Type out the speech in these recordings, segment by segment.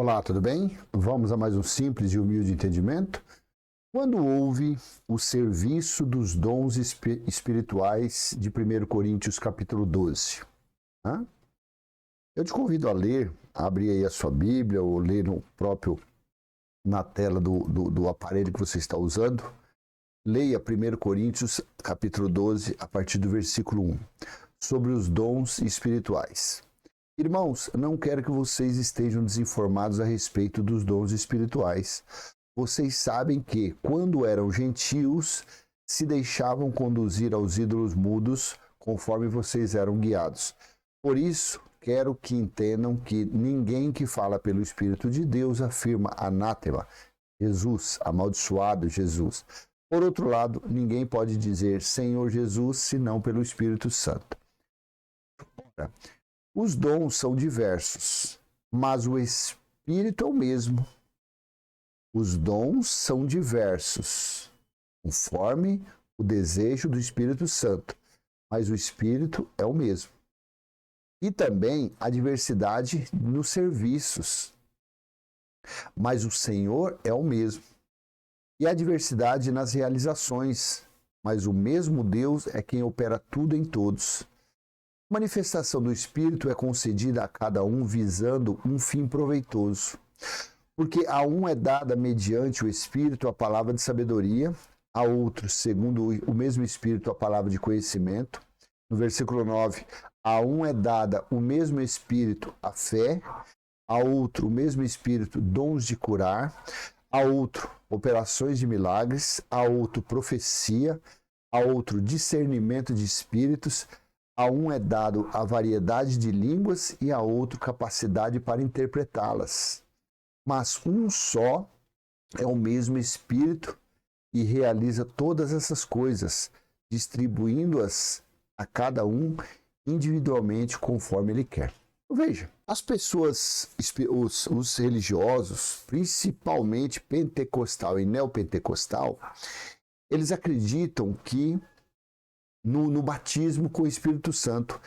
Olá, tudo bem? Vamos a mais um simples e humilde entendimento. Quando houve o serviço dos dons espirituais de 1 Coríntios capítulo 12? Eu te convido a ler, abrir aí a sua Bíblia ou ler na tela do aparelho que você está usando. Leia 1 Coríntios capítulo 12, a partir do versículo 1, sobre os dons espirituais. Irmãos, não quero que vocês estejam desinformados a respeito dos dons espirituais. Vocês sabem que, quando eram gentios, se deixavam conduzir aos ídolos mudos, conforme vocês eram guiados. Por isso, quero que entendam que ninguém que fala pelo Espírito de Deus afirma anátema, Jesus, amaldiçoado Jesus. Por outro lado, ninguém pode dizer Senhor Jesus, senão pelo Espírito Santo. Ora, os dons são diversos, mas o Espírito é o mesmo. Os dons são diversos, conforme o desejo do Espírito Santo, mas o Espírito é o mesmo. E também a diversidade nos serviços, mas o Senhor é o mesmo. E a diversidade nas realizações, mas o mesmo Deus é quem opera tudo em todos. A manifestação do Espírito é concedida a cada um visando um fim proveitoso. Porque a um é dada mediante o Espírito a palavra de sabedoria, a outro, segundo o mesmo Espírito, a palavra de conhecimento. No versículo 9, a um é dada o mesmo Espírito a fé, a outro o mesmo Espírito dons de curar, a outro operações de milagres, a outro profecia, a outro discernimento de espíritos, a um é dado a variedade de línguas e a outro capacidade para interpretá-las. Mas um só é o mesmo Espírito e realiza todas essas coisas, distribuindo-as a cada um individualmente conforme ele quer. Veja, as pessoas, os religiosos, principalmente pentecostal e neopentecostal, eles acreditam que no batismo com o Espírito Santo.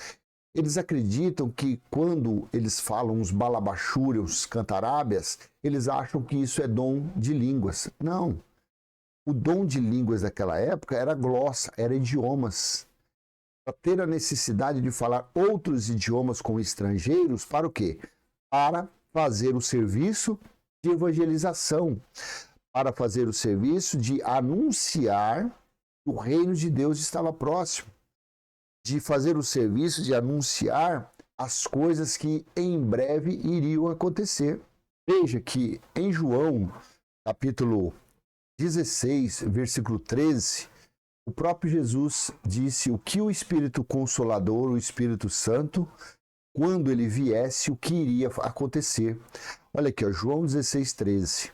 Eles acreditam que quando eles falam os balabachúrios, os cantarábias, eles acham que isso é dom de línguas. Não. O dom de línguas daquela época era glossa, era idiomas. Para ter a necessidade de falar outros idiomas com estrangeiros, para o quê? Para fazer o serviço de evangelização, para fazer o serviço de anunciar que o reino de Deus estava próximo, de fazer o serviço de anunciar as coisas que em breve iriam acontecer. Veja que em João, capítulo 16, versículo 13, o próprio Jesus disse o que o Espírito Consolador, o Espírito Santo, quando ele viesse, o que iria acontecer. Olha aqui, João 16, 13.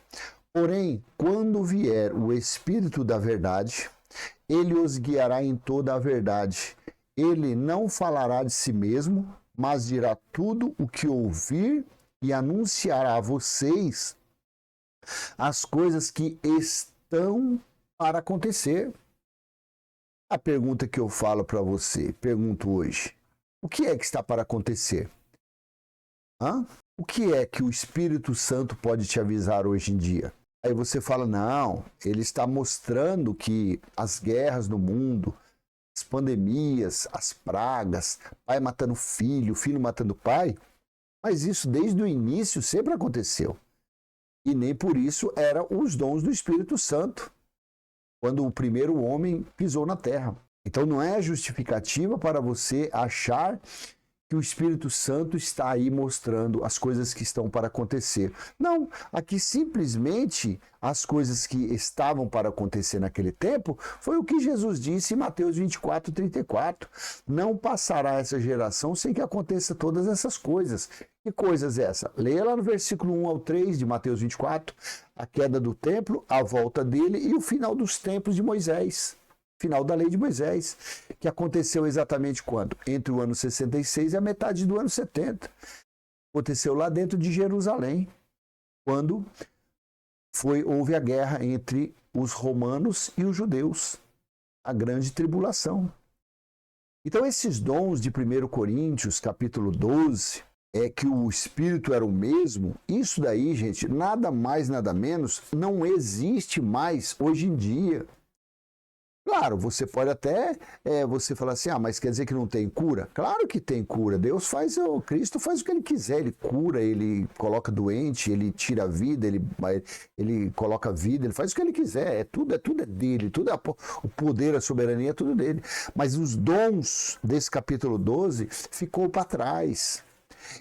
Porém, quando vier o Espírito da verdade, ele os guiará em toda a verdade. Ele não falará de si mesmo, mas dirá tudo o que ouvir e anunciará a vocês as coisas que estão para acontecer. A pergunta que eu falo para você, pergunto hoje, o que é que está para acontecer? O que é que o Espírito Santo pode te avisar hoje em dia? Aí você fala, não, ele está mostrando que as guerras no mundo, as pandemias, as pragas, pai matando filho, filho matando pai, mas isso desde o início sempre aconteceu. E nem por isso eram os dons do Espírito Santo, quando o primeiro homem pisou na terra. Então não é justificativa para você achar que o Espírito Santo está aí mostrando as coisas que estão para acontecer. Não, aqui simplesmente as coisas que estavam para acontecer naquele tempo foi o que Jesus disse em Mateus 24, 34. Não passará essa geração sem que aconteça todas essas coisas. Que coisas é essa? Leia lá no versículo 1 ao 3 de Mateus 24, a queda do templo, a volta dele e o final dos tempos de Moisés. Final da lei de Moisés, que aconteceu exatamente quando? Entre o ano 66 e a metade do ano 70. Aconteceu lá dentro de Jerusalém, quando houve a guerra entre os romanos e os judeus, a grande tribulação. Então esses dons de 1 Coríntios, capítulo 12, é que o Espírito era o mesmo, isso daí, gente, nada mais, nada menos, não existe mais hoje em dia. Claro, você pode até, você falar assim, mas quer dizer que não tem cura? Claro que tem cura. Deus faz, Cristo faz o que Ele quiser. Ele cura, Ele coloca doente, Ele tira a vida, Ele coloca a vida, Ele faz o que Ele quiser. Tudo é dele, o poder, a soberania, é tudo dele. Mas os dons desse capítulo 12 ficou para trás.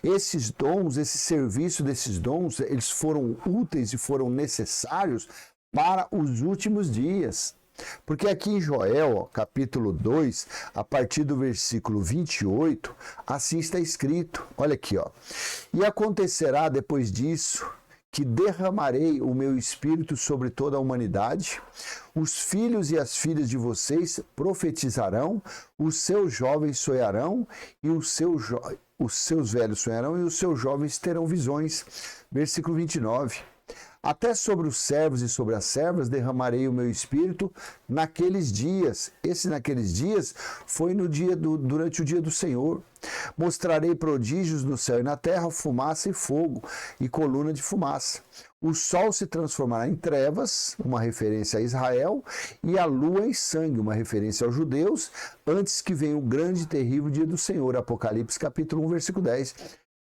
Esses dons, esse serviço desses dons, eles foram úteis e foram necessários para os últimos dias. Porque aqui em Joel, capítulo 2, a partir do versículo 28, assim está escrito. Olha aqui, ó. E acontecerá depois disso que derramarei o meu espírito sobre toda a humanidade. Os filhos e as filhas de vocês profetizarão, os seus jovens sonharão e os seus velhos sonharão e os seus jovens terão visões. Versículo 29. Até sobre os servos e sobre as servas derramarei o meu espírito naqueles dias. Esse naqueles dias foi durante o dia do Senhor. Mostrarei prodígios no céu e na terra, fumaça e fogo e coluna de fumaça. O sol se transformará em trevas, uma referência a Israel, e a lua em sangue, uma referência aos judeus, antes que venha o grande e terrível dia do Senhor. Apocalipse capítulo 1, versículo 10.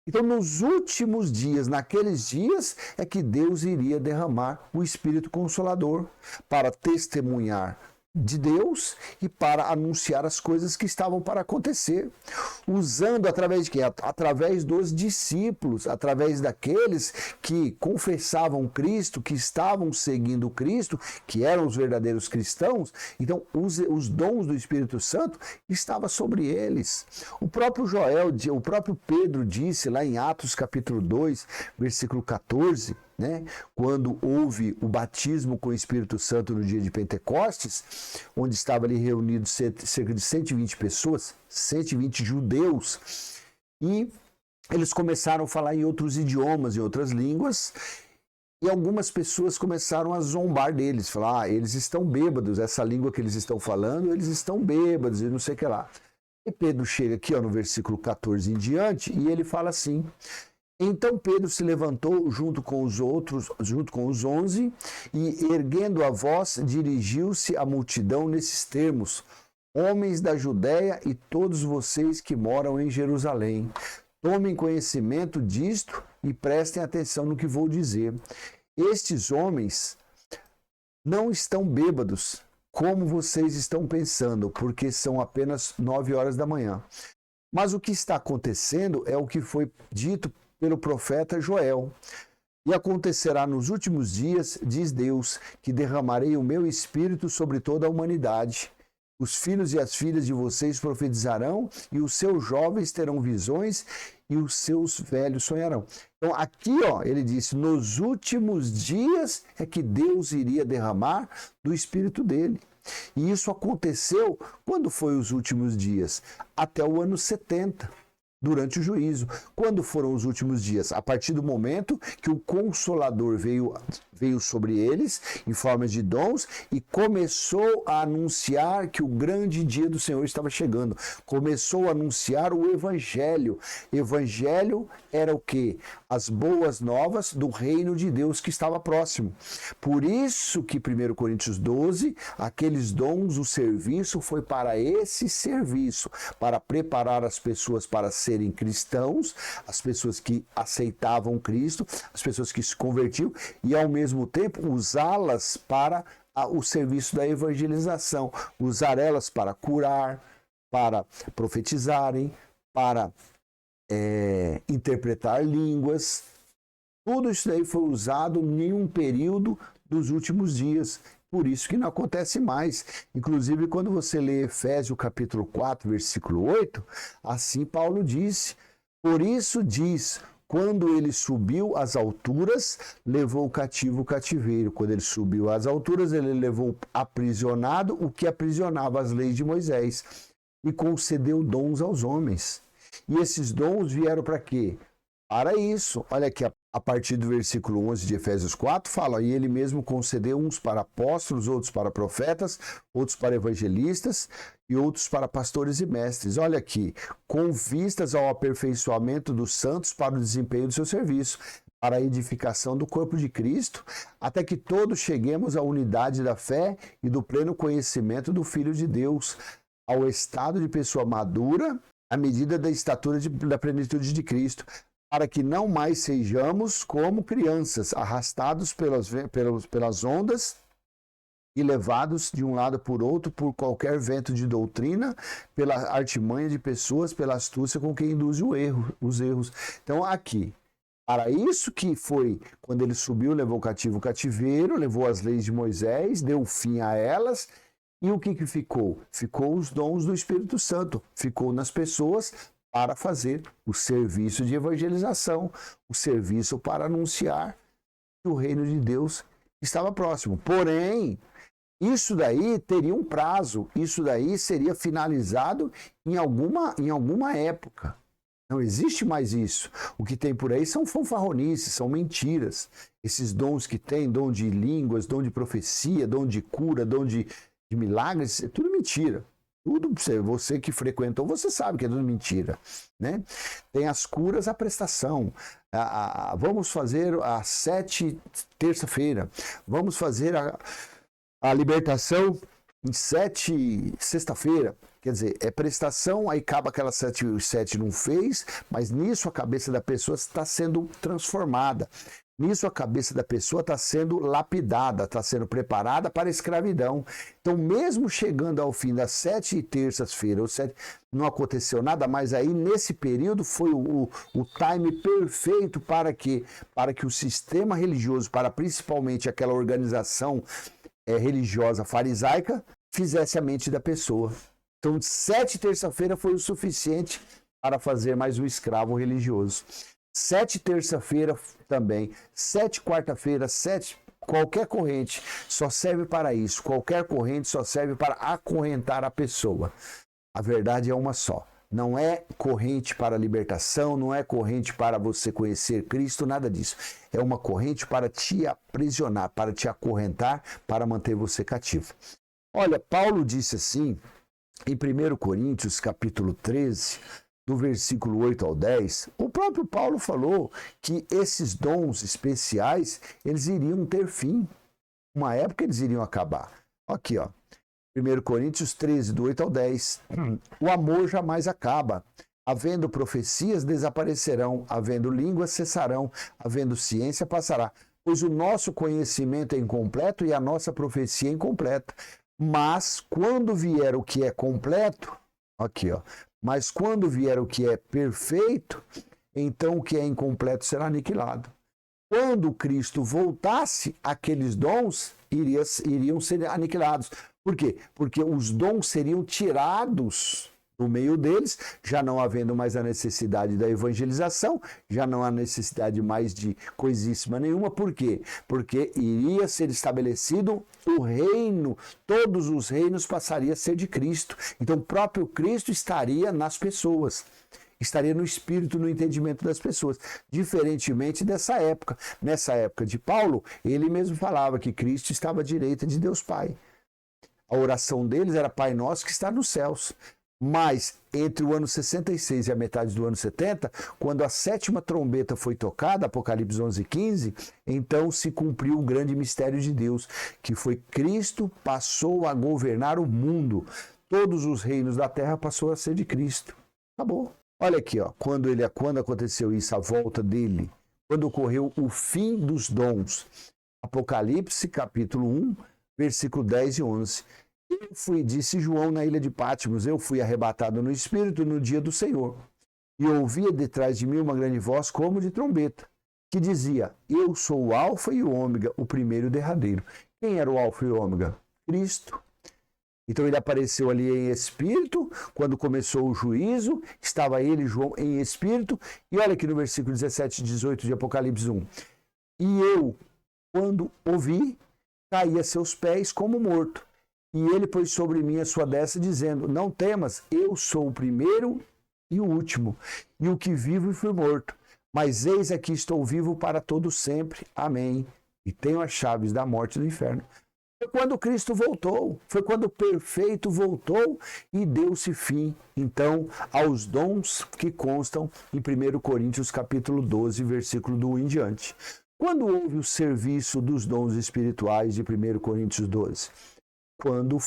Então, nos últimos dias, naqueles dias, é que Deus iria derramar o Espírito Consolador para testemunhar de Deus e para anunciar as coisas que estavam para acontecer. Usando através de quem? Através dos discípulos, através daqueles que confessavam Cristo, que estavam seguindo Cristo, que eram os verdadeiros cristãos. Então, os dons do Espírito Santo estavam sobre eles. O próprio Pedro disse lá em Atos capítulo 2, versículo 14, quando houve o batismo com o Espírito Santo no dia de Pentecostes, onde estava ali reunido cerca de 120 pessoas, 120 judeus, e eles começaram a falar em outros idiomas, em outras línguas, e algumas pessoas começaram a zombar deles, falar, eles estão bêbados, essa língua que eles estão falando, eles estão bêbados, e não sei o que lá. E Pedro chega aqui no versículo 14 em diante, e ele fala assim: então Pedro se levantou junto com os 11, e erguendo a voz, dirigiu-se à multidão nesses termos: homens da Judéia e todos vocês que moram em Jerusalém, tomem conhecimento disto e prestem atenção no que vou dizer. Estes homens não estão bêbados, como vocês estão pensando, porque são apenas 9 horas da manhã. Mas o que está acontecendo é o que foi dito pelo profeta Joel. E acontecerá nos últimos dias, diz Deus, que derramarei o meu espírito sobre toda a humanidade. Os filhos e as filhas de vocês profetizarão, e os seus jovens terão visões, e os seus velhos sonharão. Então aqui, ele disse, nos últimos dias é que Deus iria derramar do espírito dele. E isso aconteceu quando foi os últimos dias? Até o ano 70. Durante o juízo. Quando foram os últimos dias? A partir do momento que o Consolador veio sobre eles, em forma de dons, e começou a anunciar que o grande dia do Senhor estava chegando. Começou a anunciar o Evangelho. Evangelho era o quê? As boas novas do reino de Deus que estava próximo. Por isso que 1 Coríntios 12, aqueles dons, o serviço foi para esse serviço, para preparar as pessoas para serem cristãos, as pessoas que aceitavam Cristo, as pessoas que se convertiam, e ao mesmo tempo usá-las para o serviço da evangelização, usar elas para curar, para profetizarem, para interpretar línguas. Tudo isso daí foi usado em um período dos últimos dias. Por isso que não acontece mais. Inclusive, quando você lê Efésios capítulo 4, versículo 8, assim Paulo disse: por isso diz, quando ele subiu às alturas, levou cativo o cativeiro. Quando ele subiu às alturas, ele levou aprisionado o que aprisionava as leis de Moisés e concedeu dons aos homens. E esses dons vieram para quê? Para isso. Olha aqui, a partir do versículo 11 de Efésios 4, fala, e ele mesmo concedeu uns para apóstolos, outros para profetas, outros para evangelistas e outros para pastores e mestres. Olha aqui, com vistas ao aperfeiçoamento dos santos para o desempenho do seu serviço, para a edificação do corpo de Cristo, até que todos cheguemos à unidade da fé e do pleno conhecimento do Filho de Deus, ao estado de pessoa madura, à medida da estatura da plenitude de Cristo, para que não mais sejamos como crianças, arrastados pelas ondas e levados de um lado por outro por qualquer vento de doutrina, pela artimanha de pessoas, pela astúcia com que induz os erros. Então, aqui, para isso que foi, quando ele subiu, levou o cativo o cativeiro, levou as leis de Moisés, deu fim a elas, e o que ficou? Ficou os dons do Espírito Santo, ficou nas pessoas para fazer o serviço de evangelização, o serviço para anunciar que o reino de Deus estava próximo. Porém, isso daí teria um prazo, isso daí seria finalizado em alguma época. Não existe mais isso. O que tem por aí são fanfarronices, são mentiras. Esses dons que tem, dom de línguas, dom de profecia, dom de cura, dom de milagres, é tudo mentira. Tudo, você que frequentou, você sabe que é tudo mentira, né? Tem as curas à prestação. Vamos fazer a 7 terça-feira. Vamos fazer a libertação em 7 sexta-feira. Quer dizer, é prestação, aí acaba aquela 7 não fez, mas nisso a cabeça da pessoa está sendo transformada. Nisso a cabeça da pessoa está sendo lapidada, está sendo preparada para a escravidão. Então, mesmo chegando ao fim das 7 terças-feiras, não aconteceu nada, mas aí nesse período foi o time perfeito para que o sistema religioso, para principalmente aquela organização religiosa farisaica, fizesse a mente da pessoa. Então, 7 terça-feira foi o suficiente para fazer mais um escravo religioso. 7 terça-feira também, 7 quarta-feira, 7, qualquer corrente só serve para isso. Qualquer corrente só serve para acorrentar a pessoa. A verdade é uma só. Não é corrente para libertação, não é corrente para você conhecer Cristo, nada disso. É uma corrente para te aprisionar, para te acorrentar, para manter você cativo. Olha, Paulo disse assim, em 1 Coríntios, capítulo 13, do versículo 8 ao 10, o próprio Paulo falou que esses dons especiais, eles iriam ter fim. Uma época eles iriam acabar. Aqui, ó. 1 Coríntios 13, do 8 ao 10. O amor jamais acaba. Havendo profecias, desaparecerão. Havendo línguas, cessarão. Havendo ciência, passará. Pois o nosso conhecimento é incompleto e a nossa profecia é incompleta. Mas quando vier o que é completo, aqui, ó. Mas quando vier o que é perfeito, então o que é incompleto será aniquilado. Quando Cristo voltasse, aqueles dons iriam ser aniquilados. Por quê? Porque os dons seriam tirados do meio deles, já não havendo mais a necessidade da evangelização, já não há necessidade mais de coisíssima nenhuma. Por quê? Porque iria ser estabelecido o reino, todos os reinos passariam a ser de Cristo. Então o próprio Cristo estaria nas pessoas, estaria no espírito, no entendimento das pessoas, diferentemente dessa época. Nessa época de Paulo, ele mesmo falava que Cristo estava à direita de Deus Pai. A oração deles era Pai Nosso que está nos céus. Mas entre o ano 66 e a metade do ano 70, quando a 7ª trombeta foi tocada, Apocalipse 11:15, então se cumpriu o grande mistério de Deus, que foi Cristo passou a governar o mundo. Todos os reinos da terra passou a ser de Cristo. Acabou. Olha aqui, ó, quando aconteceu isso, a volta dele, quando ocorreu o fim dos dons. Apocalipse, capítulo 1, versículo 10 e 11. Disse João na ilha de Patmos, eu fui arrebatado no Espírito no dia do Senhor. E ouvia detrás de mim uma grande voz como de trombeta, que dizia, eu sou o Alfa e o Ômega, o primeiro e o derradeiro. Quem era o Alfa e o Ômega? Cristo. Então ele apareceu ali em espírito, quando começou o juízo, estava ele, João, em espírito. E olha aqui no versículo 17 e 18 de Apocalipse 1. E eu, quando ouvi, caí a seus pés como morto. E ele pôs sobre mim a sua destra, dizendo, não temas, eu sou o primeiro e o último, e o que vivo e fui morto. Mas eis aqui estou vivo para todo sempre. Amém. E tenho as chaves da morte e do inferno. Foi quando Cristo voltou, foi quando o perfeito voltou e deu-se fim, então, aos dons que constam em 1 Coríntios capítulo 12, versículo do 1 em diante. Quando houve o serviço dos dons espirituais de 1 Coríntios 12? Quando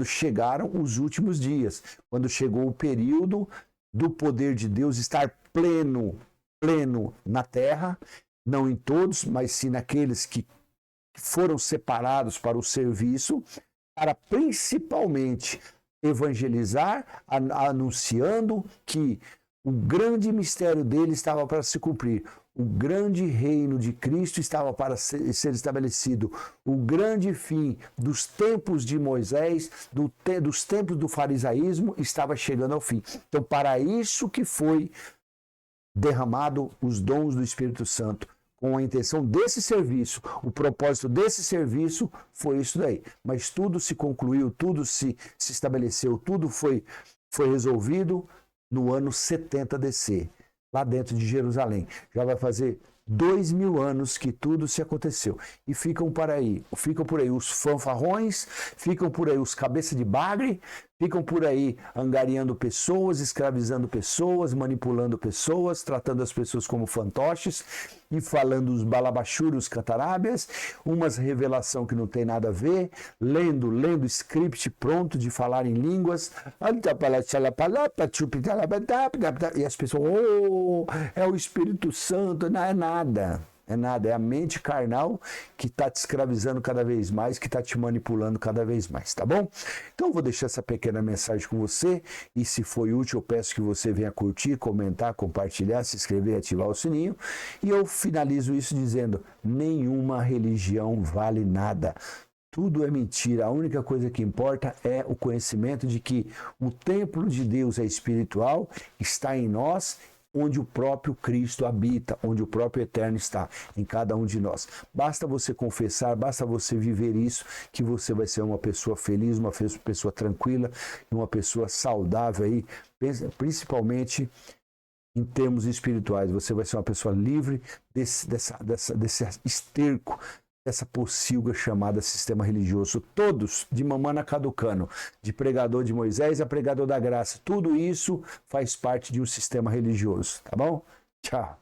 chegaram os últimos dias, quando chegou o período do poder de Deus estar pleno na terra, não em todos, mas sim naqueles que foram separados para o serviço, para principalmente evangelizar, anunciando que o grande mistério dele estava para se cumprir. O grande reino de Cristo estava para ser estabelecido. O grande fim dos tempos de Moisés, dos tempos do farisaísmo, estava chegando ao fim. Então, para isso que foi derramado os dons do Espírito Santo, com a intenção desse serviço, o propósito desse serviço foi isso daí. Mas tudo se concluiu, tudo se estabeleceu, tudo foi resolvido no ano 70 DC, lá dentro de Jerusalém. Já vai fazer 2000 anos que tudo se aconteceu. E ficam por aí os fanfarrões, ficam por aí os cabeça de bagre, ficam por aí angariando pessoas, escravizando pessoas, manipulando pessoas, tratando as pessoas como fantoches e falando os balabachúrios cantarábias, umas revelação que não tem nada a ver, lendo script pronto de falar em línguas, e as pessoas, é o Espírito Santo, não é nada. É a mente carnal que está te escravizando cada vez mais, que está te manipulando cada vez mais, tá bom? Então eu vou deixar essa pequena mensagem com você e se foi útil eu peço que você venha curtir, comentar, compartilhar, se inscrever e ativar o sininho. E eu finalizo isso dizendo, nenhuma religião vale nada. Tudo é mentira, a única coisa que importa é o conhecimento de que o templo de Deus é espiritual, está em nós, onde o próprio Cristo habita, onde o próprio Eterno está, em cada um de nós. Basta você confessar, basta você viver isso, que você vai ser uma pessoa feliz, uma pessoa tranquila, uma pessoa saudável aí, principalmente em termos espirituais. Você vai ser uma pessoa livre desse esterco, dessa pocilga chamada sistema religioso. Todos, de mamana caducano, de pregador de Moisés a pregador da graça, tudo isso faz parte de um sistema religioso, tá bom? Tchau.